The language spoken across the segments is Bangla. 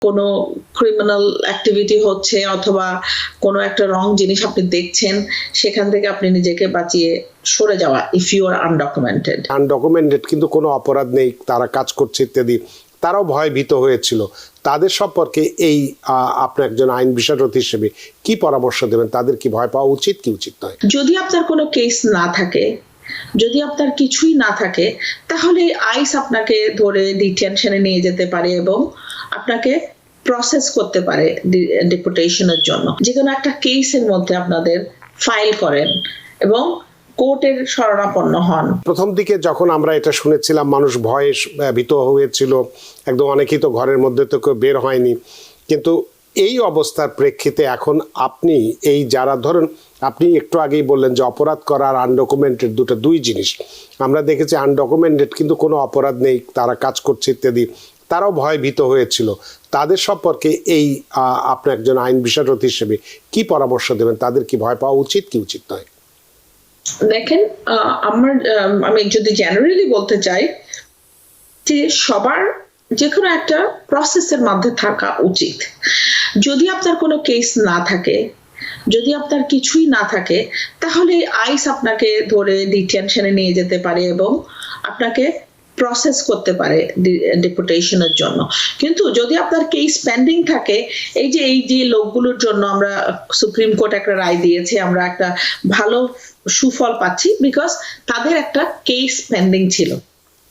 কোনো ক্রিমিনাল অ্যাক্টিভিটি হচ্ছে অথবা কোনো একটা রং জিনিস আপনি দেখছেন, সেখান থেকে আপনি নিজেকে বাঁচিয়ে সরে যাওয়া, if you are undocumented. Undocumented কিন্তু কোনো অপরাধ নেই, তারা কাজ করছে ইত্যাদি, তারাও ভয়ভীত হয়েছিল। তাদের সম্পর্কে এই আপনি একজন আইন বিশারদ হিসেবে কি পরামর্শ দেবেন? তাদের কি ভয় পাওয়া উচিত কি উচিত নয়? যদি আপনার কোনো কেস না থাকে, যদি আপনার কিছুই না থাকে, তাহলে আইস আপনাকে ধরে ডিটেনশনে নিয়ে যেতে পারে এবং আপনাকে প্রসেস করতে পারে ডিপোর্টেশনের জন্য। যে কোনো একটা কেসের মধ্যে আপনাদের ফাইল করেন এবং কোর্টের শরণাপন্ন হন। প্রথম দিকে যখন আমরা এটা শুনেছিলাম, মানুষ ভয়ে ভীত হয়েছিল, একদম অনেকেই তো ঘরের মধ্যে তো কেউ বের হয়নি। কিন্তু এই অবস্থার প্রেক্ষিতে এখন আপনি এই যারা ধরুন, আপনি একটু আগেই বললেন যে অপরাধ করা আর আনডকুমেন্টেড দুই জিনিস। আমরা দেখেছি আনডকুমেন্টেড কিন্তু কোনো অপরাধ নেই, তারা কাজ করছে ইত্যাদি, তারাও ভয়ভীত হয়েছিল। তাদের সম্পর্কে এই আপনি একজন আইন বিশারদ হিসেবে কি পরামর্শ দেবেন? তাদের কি ভয় পাওয়া উচিত কি উচিত নয়? দেখেন, আমি যদি জেনারেলি বলতে চাই যে সবার যে কোনো একটা প্রসেসের মধ্যে থাকা উচিত। যদি আপনার কোনো কেস না থাকে, যদি আপনার কিছুই না থাকে, তাহলে আইস আপনাকে ধরে ডিটেনশনে নিয়ে যেতে পারে এবং আপনাকে প্রসেস করতে পারে ডিপোর্টেশনের জন্য। কিন্তু যদি আপনার কেস পেন্ডিং থাকে, এই যে লোকগুলোর জন্য আমরা সুপ্রিম কোর্ট একটা রায় দিয়েছে, আমরা একটা ভালো সুফল পাচ্ছি, বিকজ তাদের একটা কেস পেন্ডিং ছিল।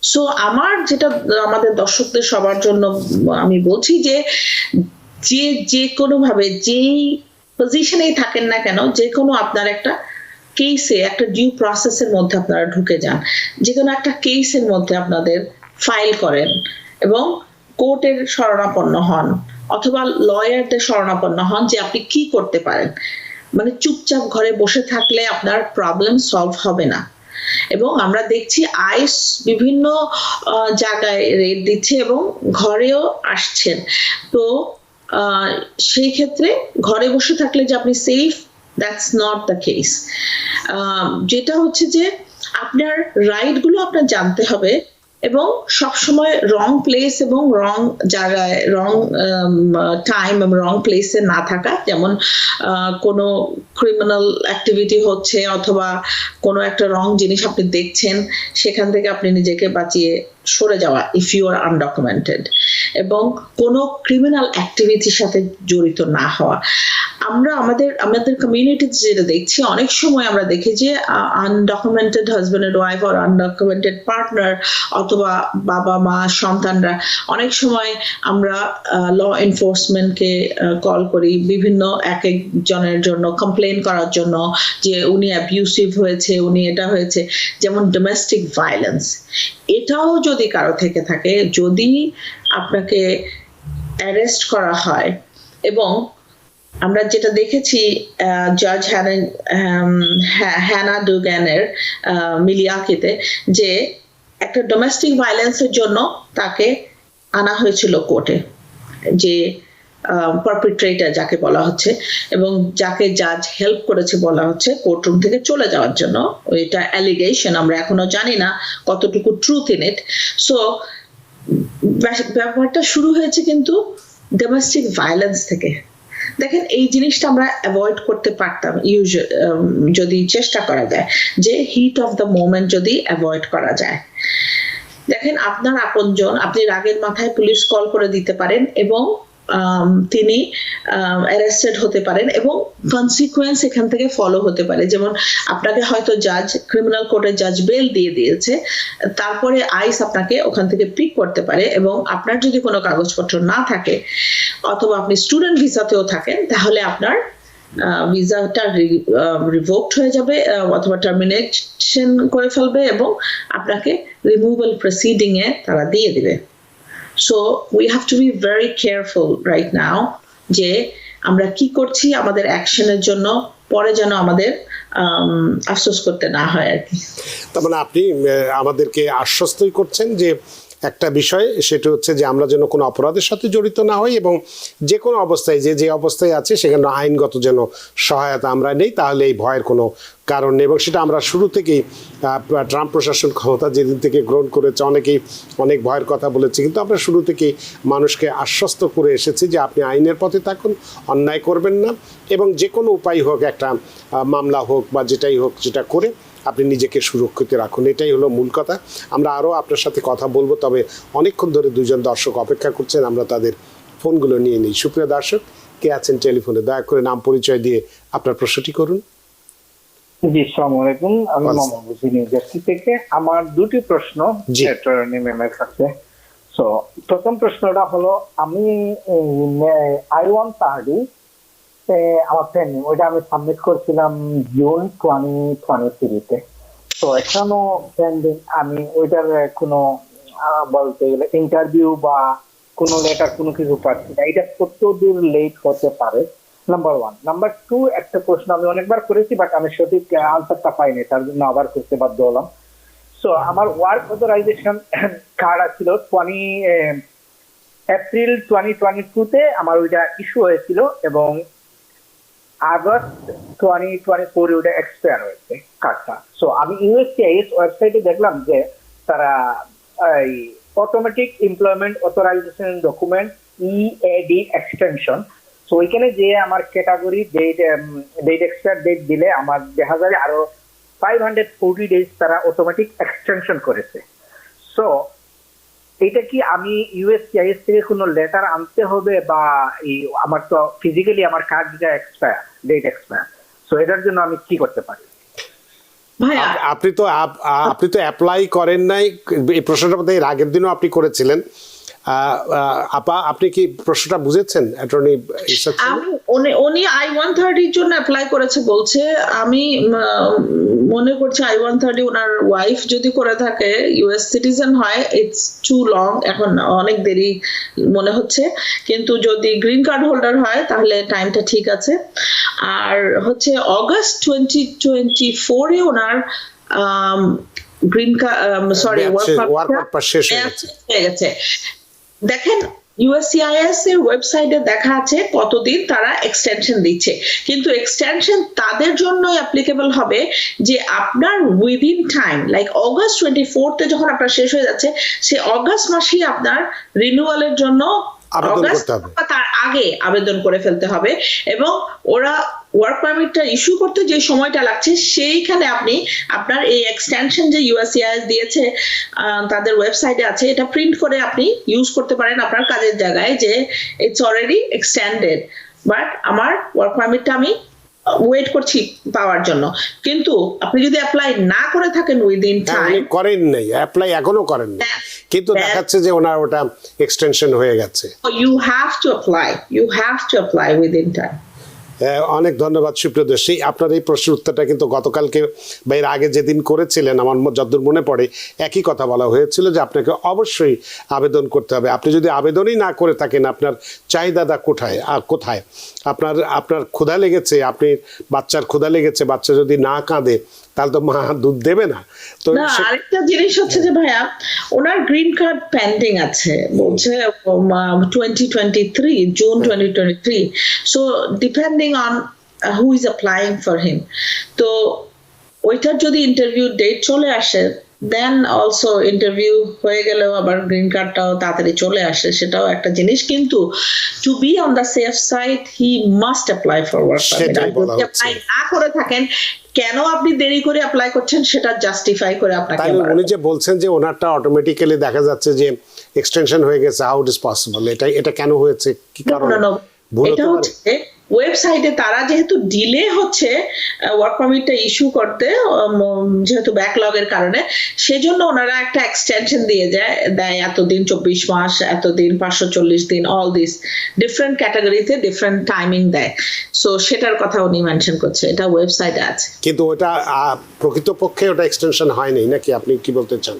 সো আমার যেটা আমাদের দর্শকদের সবার জন্য আমি বলছি যে যে কোনো ভাবে যেই পজিশনেই থাকেন না কেন, যে কোনো আপনার একটা কেসে একটা ডিউ প্রসেসের মধ্যে আপনারা ঢুকে যান, যে কোনো একটা কেসের মধ্যে আপনাদের ফাইল করেন এবং কোর্টের শরণাপন্ন হন অথবা লয়ারদের শরণাপন্ন হন যে আপনি কি করতে পারেন। মানে চুপচাপ ঘরে বসে থাকলে আপনার প্রবলেম সলভ হবে না। এবং আমরা দেখছি আইস বিভিন্ন জায়গায় রেড দিচ্ছে এবং ঘরেও আসছেন। তো সেই ক্ষেত্রে ঘরে বসে থাকলে যে আপনি safe, that's not the case. যেটা হচ্ছে যে আপনার রাইট গুলো আপনার জানতে হবে এবং সবসময় রং প্লেস এবং রং জায়গায়, রং টাইম এবং রং প্লেসে না থাকা। যেমন কোনো ক্রিমিনাল অ্যাক্টিভিটি হচ্ছে অথবা কোনো একটা রং জিনিস আপনি দেখছেন, সেখান থেকে আপনি নিজেকে বাঁচিয়ে সরে যাওয়া, ইফ ইউ আর আনডকুমেন্টেড, এবং কোনো ক্রিমিনাল অ্যাক্টিভিটির সাথে জড়িত না হওয়া। আমরা আমাদের কমিউনিটিতে যেটা দেখছি, অনেক সময় আমরা দেখি যে আনডকুমেন্টেড হাজব্যান্ড এন্ড ওয়াইফ আর আনডকুমেন্টেড পার্টনার অথবা বাবা মা সন্তানরা, অনেক সময় আমরা ল এনফোর্সমেন্টকে কল করি বিভিন্ন এক একজনের জন্য কমপ্লেন করার জন্য যে উনি অ্যাবিউসিভ হয়েছে, উনি এটা হয়েছে। যেমন ডোমেস্টিক ভায়োলেন্স, এটাও যদি কারো থেকে থাকে, যদি আপনাকে অ্যারেস্ট করা হয়, এবং আমরা যেটা দেখেছি জাজ হ্যানা ডুগ্যানের মিলিয়াকিতে, যে একটা ডোমেস্টিক ভায়োলেন্সের জন্য তাকে আনা হয়েছিল কোর্টে, যে পারপিট্রেটর যাকে বলা হচ্ছে এবং যাকে জাজ হেল্প করেছে বলা হচ্ছে কোর্টরুম থেকে চলে যাওয়ার জন্য। এটা অ্যালিগেশন, আমরা এখনো জানি না কতটুকু ট্রুথ ইন ইট। সো ব্যাপারটা শুরু হয়েছে কিন্তু ডোমেস্টিক ভায়োলেন্স থেকে। দেখেন, এই জিনিসটা আমরা অ্যাভয়েড করতে পারতাম যদি চেষ্টা করা যায়, যে হিট অফ দ্য মোমেন্ট যদি অ্যাভয়েড করা যায়। দেখেন, আপনার আপনজন, আপনি রাগের মাথায় পুলিশ কল করে দিতে পারেন এবং তিনি অ্যারেস্টেড হতে পারেন এবং কনসিকুয়েন্স এখান থেকে ফলো হতে পারে। যেমন আপনাকে হয়তো জাজ, ক্রিমিনাল কোর্টের জাজ বেল দিয়ে দিয়েছে, তারপরে আইস আপনাকে ওখান থেকে পিক করতে পারে এবং আপনার যদি কোনো কাগজপত্র না থাকে অথবা আপনি স্টুডেন্ট ভিসাতেও থাকেন, তাহলে আপনার ভিসাটা রিভোকড হয়ে যাবে অথবা টার্মিনেশন করে ফেলবে এবং আপনাকে রিমুভাল প্রসিডিং এ তারা দিয়ে দিবে। So we have to be very careful right now যে আমরা কি করছি আমাদের অ্যাকশনের জন্য, পরে যেন আমাদের আফসোস করতে না হয় আর কি। তার মানে আপনি আমাদেরকে আশ্বস্তই করছেন যে একটা বিষয়, সেটা হচ্ছে যে আমরা যেন কোনো অপরাধের সাথে জড়িত না হই এবং যে কোনো অবস্থায় যে অবস্থায় আছে সেখানে আইনগত যেন সহায়তা আমরা নেই, তাহলে এই ভয়ের কোনো কারণ নেই। এবং সেটা আমরা শুরু থেকেই ট্রাম্প প্রশাসন ক্ষমতা যেদিন থেকে গ্রহণ করেছে অনেকেই অনেক ভয়ের কথা বলেছে, কিন্তু আমরা শুরু থেকেই মানুষকে আশ্বস্ত করে এসেছি যে আপনি আইনের পথে থাকুন, অন্যায় করবেন না, এবং যে কোনো উপায় হোক, একটা মামলা হোক বা যেটাই হোক, যেটা করে আপনি নিজেকে সুরক্ষিত রাখুন। এটাই হলো মূল কথা। আমরা আরও আপনার সাথে কথা বলবো, তবে অনেকক্ষণ ধরে দুজন দর্শক অপেক্ষা করছেন, আমরা তাদের ফোনগুলো নিয়ে নিই। সুপ্রিয় দর্শক, কে আছেন টেলিফোনে? দয়া করে নাম পরিচয় দিয়ে আপনার প্রশ্নটি করুন। জি, আসসালামু আলাইকুম। আমি মোহাম্মদ নিউ জার্সি থেকে। আমার দুটি প্রশ্ন অ্যাটর্নি ম্যামের কাছে। সো প্রথম প্রশ্নটা হলো, আমি I-130 আমার পেন্ডিং, ওইটা আমি সাবমিট করছিলাম জুন 2023-তে। তো এখনো পেন্ডিং, আমি ওইটার কোনো বলতে গেলে ইন্টারভিউ বা কোনো লেটার কোনো কিছু পাচ্ছি না। এটা কত দূর লেট হতে পারে? নাম্বার 1। নাম্বার 2, একটা প্রশ্ন আমি অনেকবার করেছি বাট আমি সঠিক আনসারটা পাইনি, তার জন্য আবার করতে বাধ্য হলাম। সো আমার ওয়ার্ক অথরাইজেশন কার্ড ছিল এপ্রিল 2022-তে আমার ওইটা ইস্যু হয়েছিল এবং আগস্ট 2024 ওইটা এক্সপায়ার হয়েছে কার্ডটা। সো আমি USCIS ওয়েবসাইটে দেখলাম যে তারা এই automatic employment authorisation document EAD extension, তো ওইখানে যে আমার ক্যাটাগরি ডেট এক্সপায়ার ডেট দিলে আমার দেখা যায় আরো 540 ডেজ তারা অটোমেটিক এক্সটেনশন করেছে। সো এটা কি আমি USCIS থেকে কোনো লেটার আনতে হবে, বা আমার তো ফিজিক্যালি আমার কার্ডটা এক্সপায়ার, ডেট এক্সপায়ার, সো এটার জন্য আমি কি করতে পারি? ভাইয়া আপনি তো অ্যাপ্লাই করেন নাই, এই প্রশ্নটা বোধহয় এর আগের দিনও আপনি করেছিলেন। আপা, আপনি কি প্রশ্নটা বুঝেছেন? অ্যাটর্নি উনি I-130 জন্য অ্যাপ্লাই করেছে বলছে। আমি মনে করছি I-130 ওনার ওয়াইফ যদি করে থাকে, US সিটিজেন হয়, ইটস টু লং, এখন অনেক দেরি মনে হচ্ছে। কিন্তু যদি গ্রিন কার্ড হোল্ডার হয় তাহলে টাইমটা ঠিক আছে। আর হচ্ছে অগস্ট 2024-এ ওনার গ্রিন কার্ড ওয়ার্ক শেষ হয়ে গেছে। দেখেন, USCIS এর ওয়েবসাইটে দেখা আছে কতদিন তারা এক্সটেনশন দিচ্ছে, কিন্তু এক্সটেনশন তাদের জন্য অ্যাপ্লিকেবল হবে যে আপনার উইদিন টাইম, লাইক অগস্ট 24-তে যখন আপনার শেষ হয়ে যাচ্ছে, সে অগস্ট মাসেই আপনার রিনিউয়ালের জন্য তার আগে আবেদন করে ফেলতে হবে। এবং ওরা ওয়ার্ক পারমিটটা ইস্যু করতে যে সময়টা লাগছে, সেইখানে আপনি আপনার এই এক্সটেনশন যে USCIS দিয়েছে তাদের ওয়েবসাইটে আছে, এটা প্রিন্ট করে আপনি ইউজ করতে পারেন আপনার কাজের জায়গায়, যে ইটস অলরেডি এক্সটেন্ডেড, বাট আমার ওয়ার্ক পারমিটটা আমি ওয়েট করছি পাওয়ার জন্য। কিন্তু আপনি যদি অ্যাপ্লাই না করে থাকেন উইদিন টাইম, করেন নাই, অ্যাপ্লাই এখনো করেন না, কিন্তু দেখাচ্ছে যে ওনার ওটা এক্সটেনশন হয়ে গেছে, you have to apply within time. অনেক ধন্যবাদ সুপ্রিয় দর্শক। আপনার এই প্রশ্নের উত্তরটা কিন্তু গতকালকে বা এর আগে যেদিন করেছিলেন, আমার যতদূর মনে পড়ে একই কথা বলা হয়েছিল যে আপনাকে অবশ্যই আবেদন করতে হবে। আপনি যদি আবেদনই না করে থাকেন, আপনার চাহিদাটা কোথায়? আপনার ক্ষুধা লেগেছে, আপনি বাচ্চার ক্ষুধা লেগেছে, বাচ্চা যদি না কাঁদে তাহলে তো মা দুধ দেবে না। তো আরেকটা জিনিস হচ্ছে যে ভাইয়া, ওনার গ্রিন কার্ড পেন্ডিং আছে বলছে 2023, June 2023। So depending on who is applying for him, তো ওইটার যদি ইন্টারভিউ ডেট চলে আসে, দেন অলসো ইন্টারভিউ হয়ে গেলেও আবার গ্রিন কার্ডটাও তাড়াতাড়ি চলে আসে, সেটাও একটা জিনিস। কিন্তু to be on the safe side, he must apply for work permit. যদি অ্যাপ্লাই না করে থাকেন, কেন আপনি দেরি করে অ্যাপ্লাই করছেন সেটা জাস্টিফাই করে আপনাকে। উনি যে বলছেন যে ওনারটা অটোমেটিক্যালি দেখা যাচ্ছে যে এক্সটেনশন হয়ে গেছে, হাউ ইট ইজ পসিবল? এটা কেন হয়েছে, কি কারণে? এটা হচ্ছে ওয়েবসাইটে তারা যেহেতু ডিলে হচ্ছে ওয়ার্ক পারমিটটা ইস্যু করতে, যেহেতু ব্যাকলগের কারণে, সেজন্য ওনারা একটা এক্সটেনশন দিয়ে দেয় এতদিন, 24 মাস, এতদিন, 540 দিন, অল দিস ডিফারেন্ট ক্যাটাগরিতে ডিফারেন্ট টাইমিং দেয়। সো সেটার কথা উনি মেনশন করছে, এটা ওয়েবসাইটে আছে। কিন্তু ওটা প্রকৃতপক্ষে ওটা এক্সটেনশন হয়নি নাকি? আপনি কি বলতে চান?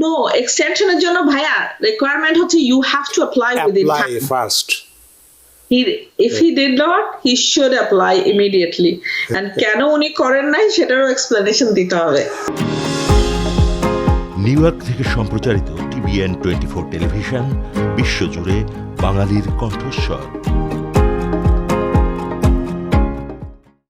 নো, এক্সটেনশনের জন্য ভাইয়া রিকোয়ারমেন্ট হচ্ছে you have to apply within time first. If he did not, he should apply immediately. And কেন উনি করেন নাই সেটারও এক্সপ্লেনেশন দিতে হবে। নিউ ইয়র্ক থেকে সম্প্রচারিত TVN 24 টেলিভিশন বিশ্বজুড়ে বাঙালির কণ্ঠস্বর।